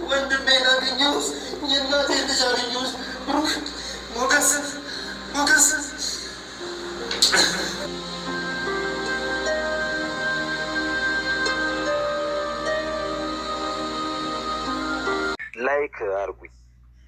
ወንድሜን አገኘሁት። የእናቴን ልጅ አገኘሁት። ሞገስ ላይክ አርጉኝ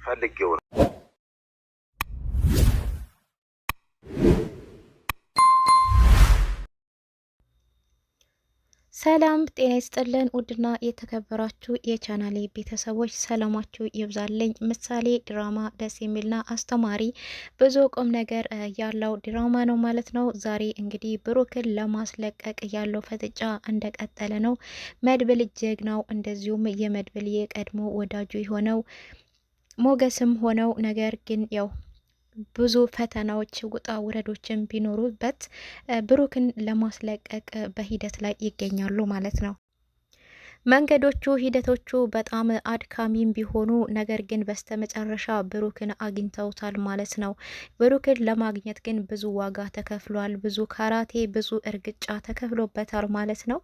ፈልጌው ነው። ሰላም ጤና ይስጥልን። ውድና የተከበራችሁ የቻናሌ ቤተሰቦች ሰላማችሁ ይብዛልኝ። ምሳሌ ድራማ ደስ የሚልና አስተማሪ ብዙ ቁም ነገር ያለው ድራማ ነው ማለት ነው። ዛሬ እንግዲህ ብሩክን ለማስለቀቅ ያለው ፍጥጫ እንደቀጠለ ነው። መድብል ጀግናው፣ እንደዚሁም የመድብል የቀድሞ ወዳጁ የሆነው ሞገስም ሆነው ነገር ግን ያው ብዙ ፈተናዎች ውጣ ውረዶችን ቢኖሩበት ብሩክን ለማስለቀቅ በሂደት ላይ ይገኛሉ ማለት ነው። መንገዶቹ ሂደቶቹ በጣም አድካሚም ቢሆኑ ነገር ግን በስተመጨረሻ ብሩክን አግኝተውታል ማለት ነው። ብሩክን ለማግኘት ግን ብዙ ዋጋ ተከፍሏል። ብዙ ካራቴ፣ ብዙ እርግጫ ተከፍሎበታል ማለት ነው።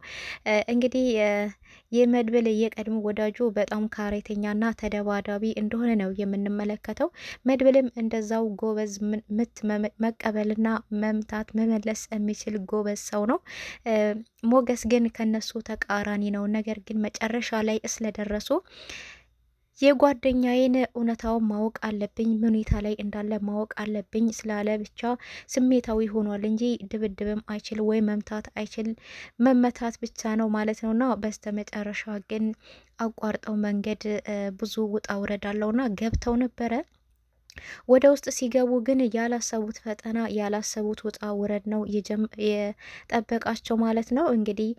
እንግዲህ የመድብል የቀድሞ ወዳጁ በጣም ካራቴኛና ተደባዳቢ እንደሆነ ነው የምንመለከተው። መድብልም እንደዛው ጎበዝ ምት መቀበልና መምታት መመለስ የሚችል ጎበዝ ሰው ነው። ሞገስ ግን ከነሱ ተቃራኒ ነው። ነገር ግን መጨረሻ ላይ ስለደረሱ የጓደኛዬን እውነታውን ማወቅ አለብኝ፣ ምን ሁኔታ ላይ እንዳለ ማወቅ አለብኝ ስላለ ብቻ ስሜታዊ ሆኗል እንጂ ድብድብም አይችል ወይ መምታት አይችል፣ መመታት ብቻ ነው ማለት ነውና በስተመጨረሻ ግን አቋርጠው መንገድ ብዙ ውጣ ውረድ አለውና ገብተው ነበረ። ወደ ውስጥ ሲገቡ ግን ያላሰቡት ፈተና ያላሰቡት ውጣ ውረድ ነው የጠበቃቸው ማለት ነው። እንግዲህ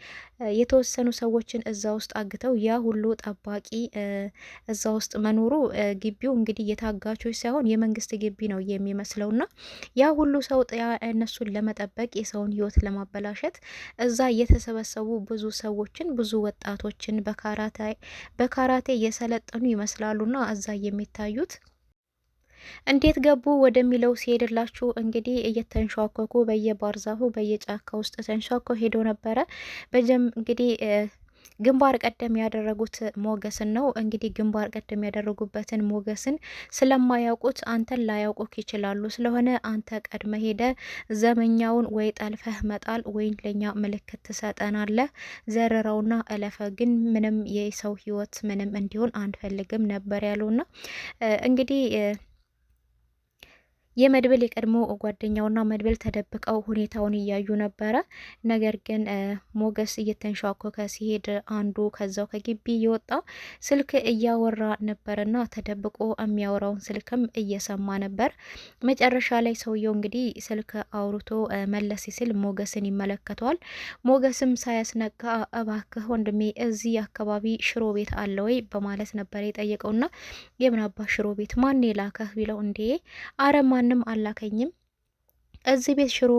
የተወሰኑ ሰዎችን እዛ ውስጥ አግተው ያ ሁሉ ጠባቂ እዛ ውስጥ መኖሩ ግቢው እንግዲህ የታጋቾች ሳይሆን የመንግስት ግቢ ነው የሚመስለውና ያ ሁሉ ሰው እነሱን ለመጠበቅ የሰውን ሕይወት ለማበላሸት እዛ የተሰበሰቡ ብዙ ሰዎችን ብዙ ወጣቶችን በካራቴ የሰለጠኑ ይመስላሉና እዛ የሚታዩት እንዴት ገቡ ወደሚለው ሲሄድላችሁ እንግዲህ እየተንሿከኩ በየባርዛፉ በየጫካ ውስጥ ተንሿከው ሄዶ ነበረ። እንግዲህ ግንባር ቀደም ያደረጉት ሞገስን ነው። እንግዲህ ግንባር ቀደም ያደረጉበትን ሞገስን ስለማያውቁት አንተን ላያውቁክ ይችላሉ። ስለሆነ አንተ ቀድመ ሄደ ዘመኛውን ወይ ጠልፈህ መጣል ወይ ለኛ ምልክት ትሰጠናለህ፣ ዘረራውና እለፈ። ግን ምንም የሰው ህይወት ምንም እንዲሆን አንፈልግም ነበር ያሉና እንግዲህ የመድብል የቀድሞ ጓደኛውና መድብል ተደብቀው ሁኔታውን እያዩ ነበረ። ነገር ግን ሞገስ እየተንሿኮከ ሲሄድ አንዱ ከዛው ከግቢ እየወጣ ስልክ እያወራ ነበርና ተደብቆ የሚያወራውን ስልክም እየሰማ ነበር። መጨረሻ ላይ ሰውየው እንግዲህ ስልክ አውርቶ መለስ ሲል ሞገስን ይመለከተዋል። ሞገስም ሳያስነካ እባክህ ወንድሜ እዚህ አካባቢ ሽሮ ቤት አለ ወይ በማለት ነበር የጠየቀውና የምናባ ሽሮ ቤት ማን ላከህ ቢለው እንዴ አረማ ማንም አላከኝም፣ እዚህ ቤት ሽሮ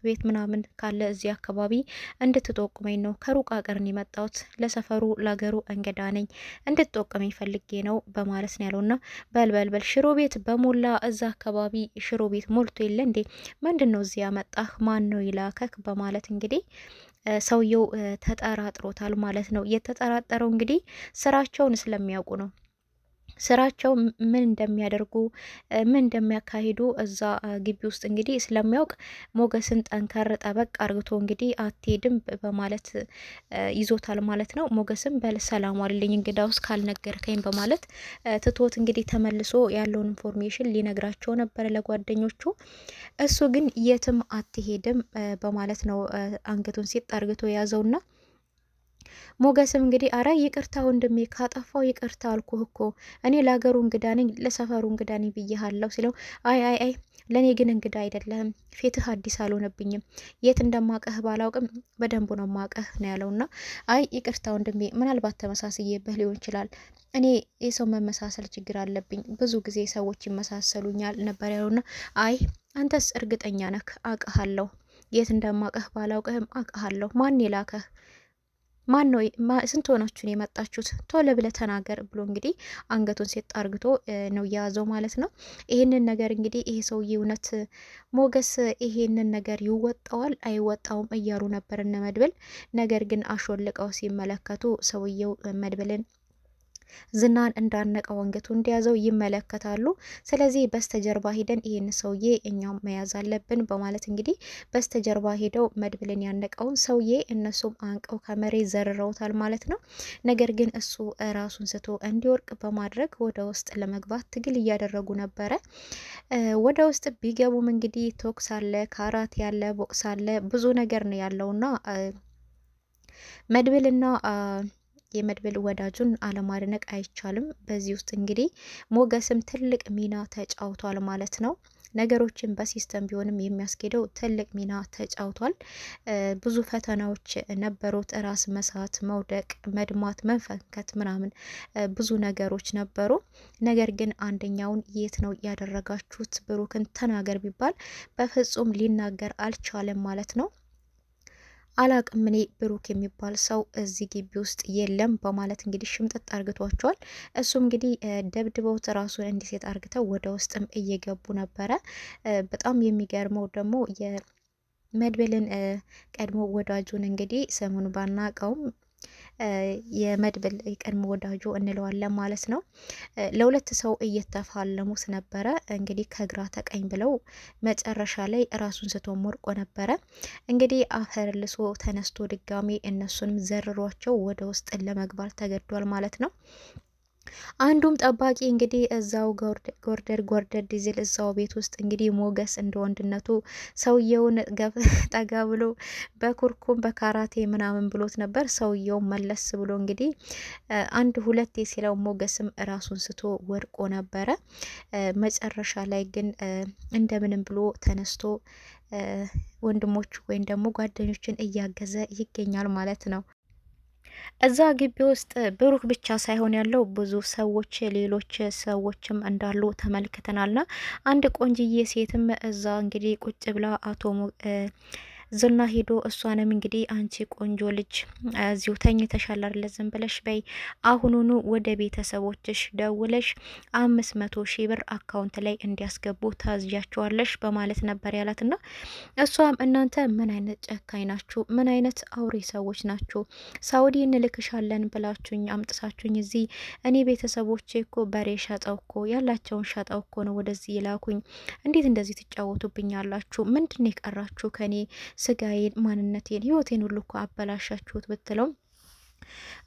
ቤት ምናምን ካለ እዚህ አካባቢ እንድትጠቁመኝ ነው። ከሩቅ አገር ነው የመጣሁት፣ ለሰፈሩ ላገሩ እንግዳ ነኝ፣ እንድትጠቁመኝ ፈልጌ ነው በማለት ነው ያለውና በልበልበል ሽሮ ቤት በሞላ እዛ አካባቢ ሽሮ ቤት ሞልቶ የለ እንዴ? ምንድነው እዚህ ያመጣህ? ማን ነው ይላከክ? በማለት እንግዲህ ሰውየው ተጠራጥሮታል ማለት ነው። የተጠራጠረው እንግዲህ ስራቸውን ስለሚያውቁ ነው። ስራቸው ምን እንደሚያደርጉ ምን እንደሚያካሂዱ እዛ ግቢ ውስጥ እንግዲህ ስለሚያውቅ ሞገስን ጠንከር ጠበቅ አርግቶ እንግዲህ አትሄድም በማለት ይዞታል ማለት ነው። ሞገስም በል ሰላም ዋልልኝ እንግዳ ውስጥ ካልነገርከኝ በማለት ትቶት እንግዲህ ተመልሶ ያለውን ኢንፎርሜሽን ሊነግራቸው ነበር ለጓደኞቹ። እሱ ግን የትም አትሄድም በማለት ነው አንገቱን ሲጥ አርግቶ የያዘውና ሞገስም እንግዲህ አረ ይቅርታ ወንድሜ ካጠፋው ይቅርታ አልኩህ እኮ እኔ ለሀገሩ እንግዳ ነኝ ለሰፈሩ እንግዳ ነኝ ብዬሃለሁ ሲለው አይ ለእኔ ግን እንግዳ አይደለህም፣ ፊትህ አዲስ አልሆነብኝም፣ የት እንደማቀህ ባላውቅም በደንቡ ነው ማቀህ ነው ያለውና አይ ይቅርታ ወንድሜ ምናልባት ተመሳስዬብህ ሊሆን ይችላል፣ እኔ የሰው መመሳሰል ችግር አለብኝ፣ ብዙ ጊዜ ሰዎች ይመሳሰሉኛል ነበር ያለውና አይ አንተስ እርግጠኛ ነህ? አቀሃለሁ፣ የት እንደማቀህ ባላውቅህም አቀሃለሁ፣ ማን የላከህ ማን ነው ስንት ሆናችሁ ነው የመጣችሁት? ቶሎ ብለህ ተናገር ብሎ እንግዲህ አንገቱን ሴት አርግቶ ነው የያዘው ማለት ነው። ይሄንን ነገር እንግዲህ ይሄ ሰውዬ እውነት ሞገስ ይሄንን ነገር ይወጣዋል አይወጣውም እያሉ ነበር እነ መድብል። ነገር ግን አሾልቀው ሲመለከቱ ሰውየው መድብልን ዝናን እንዳነቀው አንገቱ እንደያዘው ይመለከታሉ። ስለዚህ በስተጀርባ ሄደን ይህን ሰውዬ እኛም መያዝ አለብን በማለት እንግዲህ በስተጀርባ ሄደው መድብልን ያነቀውን ሰውዬ እነሱም አንቀው ከመሬት ዘርረውታል ማለት ነው። ነገር ግን እሱ ራሱን ስቶ እንዲወርቅ በማድረግ ወደ ውስጥ ለመግባት ትግል እያደረጉ ነበረ። ወደ ውስጥ ቢገቡም እንግዲህ ቶክስ አለ፣ ካራት ያለ፣ ቦክስ አለ፣ ብዙ ነገር ነው ያለውና መድብልና የመድብል ወዳጁን አለማድነቅ አይቻልም። በዚህ ውስጥ እንግዲህ ሞገስም ትልቅ ሚና ተጫውቷል ማለት ነው። ነገሮችን በሲስተም ቢሆንም የሚያስኬደው ትልቅ ሚና ተጫውቷል። ብዙ ፈተናዎች ነበሩት። ራስ መሳት፣ መውደቅ፣ መድማት፣ መንፈንከት ምናምን ብዙ ነገሮች ነበሩ። ነገር ግን አንደኛውን የት ነው ያደረጋችሁት ብሩክን ተናገር ቢባል በፍጹም ሊናገር አልቻለም ማለት ነው። አላቅም እኔ ብሩክ የሚባል ሰው እዚህ ግቢ ውስጥ የለም በማለት እንግዲህ ሽምጥጥ አርግቷቸዋል። እሱም እንግዲህ ደብድበውት ራሱን እንዲሴት አርግተው ወደ ውስጥም እየገቡ ነበረ። በጣም የሚገርመው ደግሞ የመድብልን ቀድሞ ወዳጁን እንግዲህ ስሙን ባናቀውም የመድብል ቀድሞ ወዳጁ እንለዋለን ማለት ነው። ለሁለት ሰው እየተፋለሙት ነበረ እንግዲህ ከግራ ተቀኝ ብለው መጨረሻ ላይ ራሱን ስቶ ወርቆ ነበረ። እንግዲህ አፈር ልሶ ተነስቶ ድጋሜ እነሱንም ዘርሯቸው ወደ ውስጥ ለመግባት ተገዷል ማለት ነው። አንዱም ጠባቂ እንግዲህ እዛው ጎርደድ ዲዝል እዛው ቤት ውስጥ እንግዲህ ሞገስ እንደ ወንድነቱ ሰውየውን ጠጋ ብሎ በኩርኩም በካራቴ ምናምን ብሎት ነበር። ሰውየው መለስ ብሎ እንግዲህ አንድ ሁለቴ ሲለው ሞገስም ራሱን ስቶ ወድቆ ነበረ። መጨረሻ ላይ ግን እንደምንም ብሎ ተነስቶ ወንድሞቹ ወይም ደግሞ ጓደኞችን እያገዘ ይገኛል ማለት ነው። እዛ ግቢ ውስጥ ብሩክ ብቻ ሳይሆን ያለው ብዙ ሰዎች ሌሎች ሰዎችም እንዳሉ ተመልክተናልና አንድ ቆንጅዬ ሴትም እዛ እንግዲህ ቁጭ ብላ አቶ ዝና ሄዶ እሷንም እንግዲህ አንቺ ቆንጆ ልጅ እዚሁ ተኝተሻል አይደል? ዝም ብለሽ በይ አሁኑኑ ወደ ቤተሰቦችሽ ደውለሽ 500,000 ብር አካውንት ላይ እንዲያስገቡ ታዝዣቸዋለሽ በማለት ነበር ያላትና እሷም እናንተ ምን አይነት ጨካኝ ናችሁ? ምን አይነት አውሬ ሰዎች ናችሁ? ሳውዲ እንልክሻለን ብላችሁኝ አምጥሳችሁኝ እዚህ እኔ ቤተሰቦቼ እኮ በሬ ሸጠው እኮ ያላቸውን ሸጠው እኮ ነው ወደዚህ ይላኩኝ። እንዴት እንደዚህ ትጫወቱብኛላችሁ? ምንድን የቀራችሁ ከኔ ስጋዬን፣ ማንነቴን፣ ህይወቴን ሁሉ እኮ አበላሻችሁት ብትለው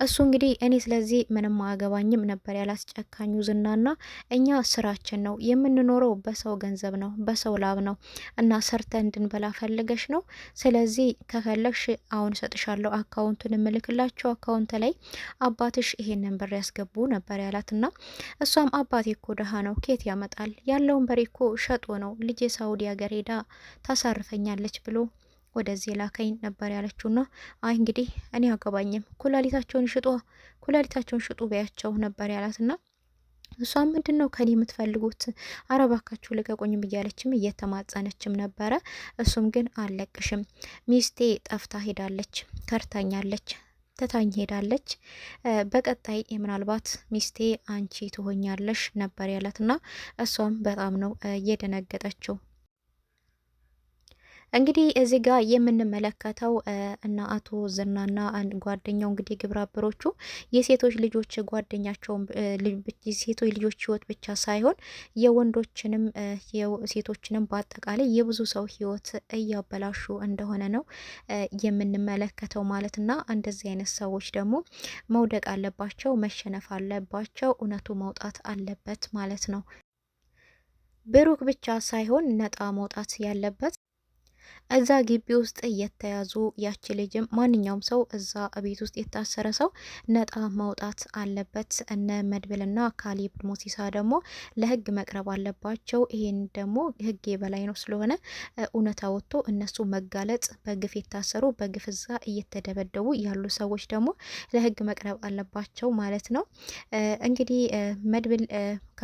እሱ እንግዲህ እኔ ስለዚህ ምንም አያገባኝም ነበር ያላስጨካኙ ዝናና እኛ ስራችን ነው የምንኖረው፣ በሰው ገንዘብ ነው፣ በሰው ላብ ነው እና ሰርተ እንድንበላ ፈልገሽ ነው። ስለዚህ ከፈለግሽ አሁን ሰጥሻለሁ፣ አካውንቱን እምልክላቸው አካውንት ላይ አባትሽ ይሄንን ብር ያስገቡ ነበር ያላትና እሷም አባቴ እኮ ደሃ ነው፣ ኬት ያመጣል? ያለውን በሬ እኮ ሸጦ ነው ልጄ ሳውዲ ሀገር ሄዳ ታሳርፈኛለች ብሎ ወደዚህ ላከኝ ነበር ያለችውና አይ እንግዲህ እኔ አገባኝም ኩላሊታቸውን ሽጡ በያቸው ነበር ያላትና እሷም ምንድን ነው ከኔ የምትፈልጉት? አረባካችሁ ልቀቁኝም እያለችም እየተማጸነችም ነበረ። እሱም ግን አልለቅሽም፣ ሚስቴ ጠፍታ ሄዳለች፣ ከርታኛለች፣ ትታኝ ሄዳለች። በቀጣይ ምናልባት ሚስቴ አንቺ ትሆኛለሽ ነበር ያላትና እሷም በጣም ነው እየደነገጠችው። እንግዲህ እዚህ ጋር የምንመለከተው እና አቶ ዝናና ጓደኛው እንግዲህ ግብረ አበሮቹ የሴቶች ልጆች ጓደኛቸውን የሴቶች ልጆች ህይወት ብቻ ሳይሆን የወንዶችንም ሴቶችንም በአጠቃላይ የብዙ ሰው ህይወት እያበላሹ እንደሆነ ነው የምንመለከተው ማለትና እንደዚህ አይነት ሰዎች ደግሞ መውደቅ አለባቸው፣ መሸነፍ አለባቸው፣ እውነቱ መውጣት አለበት ማለት ነው። ብሩክ ብቻ ሳይሆን ነጣ መውጣት ያለበት እዛ ግቢ ውስጥ የተያዙ ያቺ ልጅም ማንኛውም ሰው እዛ ቤት ውስጥ የታሰረ ሰው ነጣ ማውጣት አለበት። እነ መድብልና ካሌብ ሞሲሳ ደግሞ ለህግ መቅረብ አለባቸው። ይሄን ደግሞ ህግ የበላይ ነው ስለሆነ እውነታ ወጥቶ እነሱ መጋለጥ፣ በግፍ የታሰሩ በግፍ እዛ እየተደበደቡ ያሉ ሰዎች ደግሞ ለህግ መቅረብ አለባቸው ማለት ነው። እንግዲህ መድብል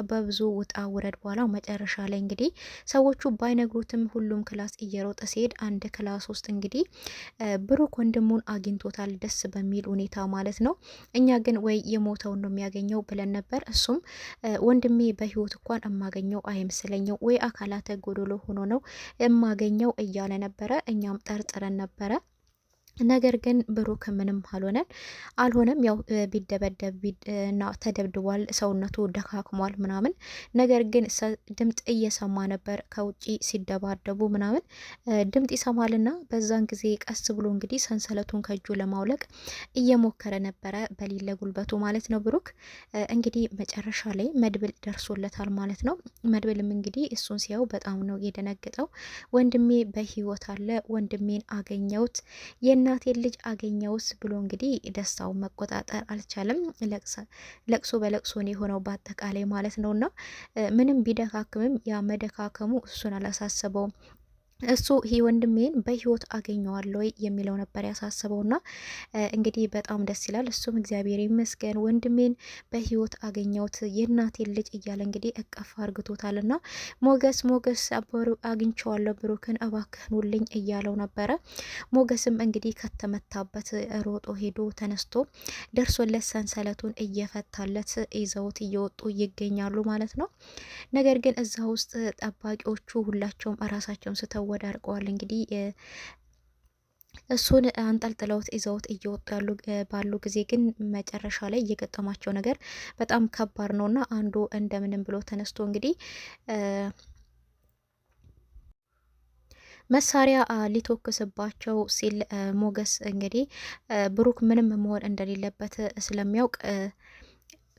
በብዙ ውጣ ውረድ በኋላ መጨረሻ ላይ እንግዲህ ሰዎቹ ባይነግሩትም ሁሉም ክላስ እየሮጠ ሲሄድ አንድ ክላስ ውስጥ እንግዲህ ብሩክ ወንድሙን አግኝቶታል፣ ደስ በሚል ሁኔታ ማለት ነው። እኛ ግን ወይ የሞተውን ነው የሚያገኘው ብለን ነበር። እሱም ወንድሜ በህይወት እንኳን የማገኘው አይመስለኘው ወይ አካላተ ጎዶሎ ሆኖ ነው የማገኘው እያለ ነበረ። እኛም ጠርጥረን ነበረ። ነገር ግን ብሩክ ምንም አልሆነም። ያው ቢደበደብ እና ተደብድቧል፣ ሰውነቱ ደካክሟል ምናምን። ነገር ግን ድምጥ እየሰማ ነበር ከውጪ ሲደባደቡ ምናምን ድምጥ ይሰማልና በዛን ጊዜ ቀስ ብሎ እንግዲህ ሰንሰለቱን ከእጁ ለማውለቅ እየሞከረ ነበረ፣ በሌለ ጉልበቱ ማለት ነው። ብሩክ እንግዲህ መጨረሻ ላይ መድብል ደርሶለታል ማለት ነው። መድብልም እንግዲህ እሱን ሲያው በጣም ነው የደነገጠው። ወንድሜ በህይወት አለ፣ ወንድሜን አገኘሁት፣ የእናቴን ልጅ አገኘውስ ብሎ እንግዲህ ደስታውን መቆጣጠር አልቻለም። ለቅሶ በለቅሶ ነው የሆነው በአጠቃላይ ማለት ነውና ምንም ቢደካክምም ያ መደካከሙ እሱን አላሳሰበውም። እሱ ይህ ወንድሜን በህይወት አገኘዋለሁ የሚለው ነበር ያሳስበውና እንግዲህ በጣም ደስ ይላል። እሱም እግዚአብሔር ይመስገን ወንድሜን በህይወት አገኘሁት የእናቴን ልጅ እያለ እንግዲህ እቀፍ አርግቶታልና ሞገስ አግኝቼዋለሁ ብሩክን እባክህኑልኝ እያለው ነበረ። ሞገስም እንግዲህ ከተመታበት ሮጦ ሄዶ ተነስቶ ደርሶለት ሰንሰለቱን እየፈታለት ይዘውት እየወጡ ይገኛሉ ማለት ነው። ነገር ግን እዛ ውስጥ ጠባቂዎቹ ሁላቸውም ራሳቸውን ስተው ወዳርቀዋል። እንግዲህ እሱን አንጠልጥለውት ይዘውት እየወጡ ባሉ ጊዜ ግን መጨረሻ ላይ እየገጠማቸው ነገር በጣም ከባድ ነውና አንዱ እንደምንም ብሎ ተነስቶ እንግዲህ መሳሪያ ሊተኩስባቸው ሲል ሞገስ እንግዲህ ብሩክ ምንም መሆን እንደሌለበት ስለሚያውቅ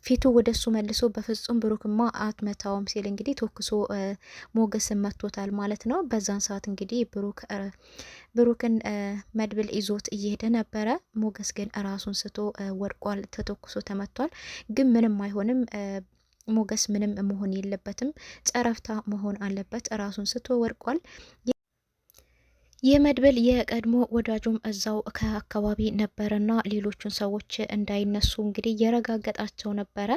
ፊቱ ወደ እሱ መልሶ በፍጹም ብሩክማ አትመታውም ሲል እንግዲህ ተኩሶ ሞገስን መቶታል ማለት ነው። በዛን ሰዓት እንግዲህ ብሩክን መድብል ይዞት እየሄደ ነበረ። ሞገስ ግን ራሱን ስቶ ወድቋል፣ ተተኩሶ ተመቷል። ግን ምንም አይሆንም። ሞገስ ምንም መሆን የለበትም፣ ጨረፍታ መሆን አለበት። ራሱን ስቶ ወድቋል። የመድብል የቀድሞ ወዳጁም እዛው ከአካባቢ ነበረና ሌሎቹን ሰዎች እንዳይነሱ እንግዲህ እየረጋገጣቸው ነበረ።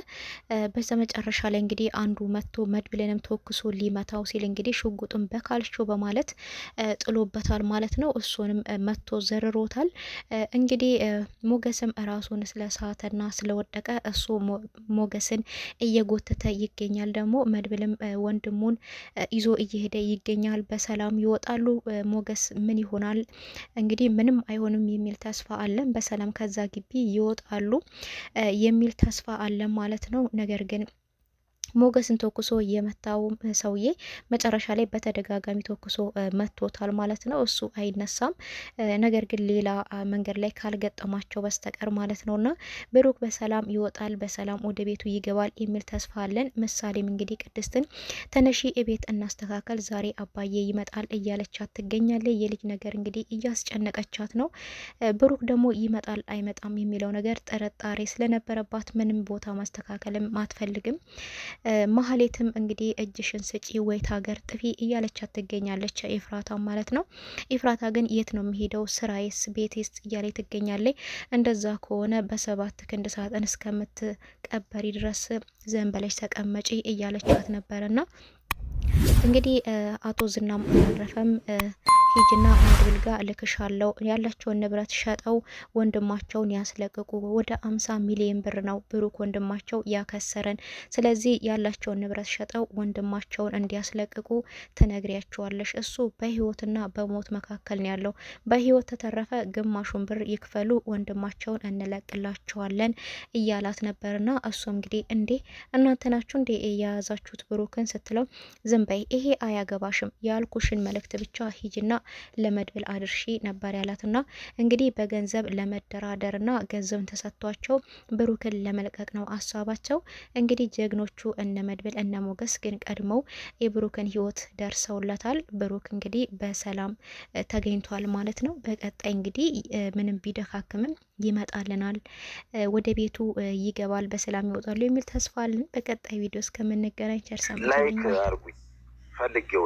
በስተመጨረሻ ላይ እንግዲህ አንዱ መጥቶ መድብልንም ተወክሶ ሊመታው ሲል እንግዲህ ሽጉጡን በካልቾ በማለት ጥሎበታል ማለት ነው። እሱንም መጥቶ ዘርሮታል። እንግዲህ ሞገስም ራሱን ስለሳተና ስለወደቀ እሱ ሞገስን እየጎተተ ይገኛል። ደግሞ መድብልም ወንድሙን ይዞ እየሄደ ይገኛል። በሰላም ይወጣሉ። ሞገስ ምን ይሆናል እንግዲህ ምንም አይሆንም የሚል ተስፋ አለን። በሰላም ከዛ ግቢ ይወጣሉ የሚል ተስፋ አለን ማለት ነው። ነገር ግን ሞገስን ተኩሶ የመታው ሰውዬ መጨረሻ ላይ በተደጋጋሚ ተኩሶ መቶታል ማለት ነው። እሱ አይነሳም። ነገር ግን ሌላ መንገድ ላይ ካልገጠማቸው በስተቀር ማለት ነውና ብሩክ በሰላም ይወጣል፣ በሰላም ወደ ቤቱ ይገባል የሚል ተስፋ አለን። ምሳሌም እንግዲህ ቅድስትን ተነሺ ቤት እናስተካከል፣ ዛሬ አባዬ ይመጣል እያለቻት ትገኛለች። የልጅ ነገር እንግዲህ እያስጨነቀቻት ነው። ብሩክ ደግሞ ይመጣል አይመጣም የሚለው ነገር ጥርጣሬ ስለነበረባት ምንም ቦታ ማስተካከልም አትፈልግም። ማህሌትም እንግዲህ እጅሽን ስጪ ወይ ታገር ጥፊ እያለቻት ትገኛለች። ኤፍራታ ማለት ነው። ኤፍራታ ግን የት ነው የሚሄደው ስራዬስ ቤቴስ እያለ ትገኛለች። እንደዛ ከሆነ በ7 ክንድ ሳጥን እስከምትቀበሪ ድረስ ዘንበለሽ ተቀመጪ እያለቻት ነበርና እንግዲህ አቶ ዝናም አረፈም ሂጅና መድብል ጋር ልክሻለው ያላቸውን ንብረት ሸጠው ወንድማቸውን ያስለቅቁ። ወደ 50 ሚሊዮን ብር ነው ብሩክ ወንድማቸው ያከሰረን። ስለዚህ ያላቸውን ንብረት ሸጠው ወንድማቸውን እንዲያስለቅቁ ትነግሪያቸዋለሽ። እሱ በህይወትና በሞት መካከል ነው ያለው። በህይወት ተተረፈ ግማሹን ብር ይክፈሉ፣ ወንድማቸውን እንለቅላቸዋለን እያላት ነበርና እሱ እንግዲህ እንዴ እናንተ ናችሁ እንዴ የያዛችሁት ብሩክን ስትለው ዝም በይ ይሄ አያገባሽም፣ ያልኩሽን መልእክት ብቻ ሂጅና ለመድብል አድርሺ ነበር ያላትና እንግዲህ በገንዘብ ለመደራደርና ገንዘብ ተሰጥቷቸው ብሩክን ለመልቀቅ ነው ሀሳባቸው። እንግዲህ ጀግኖቹ እነ መድብል እነ ሞገስ ግን ቀድመው የብሩክን ህይወት ደርሰውለታል። ብሩክ እንግዲህ በሰላም ተገኝቷል ማለት ነው። በቀጣይ እንግዲህ ምንም ቢደካክምም ይመጣልናል፣ ወደ ቤቱ ይገባል፣ በሰላም ይወጣሉ የሚል ተስፋ አለን። በቀጣይ ቪዲዮ እስከምንገናኝ ቸር ሰንብቱ። ላይክ አርጉኝ ፈልጌው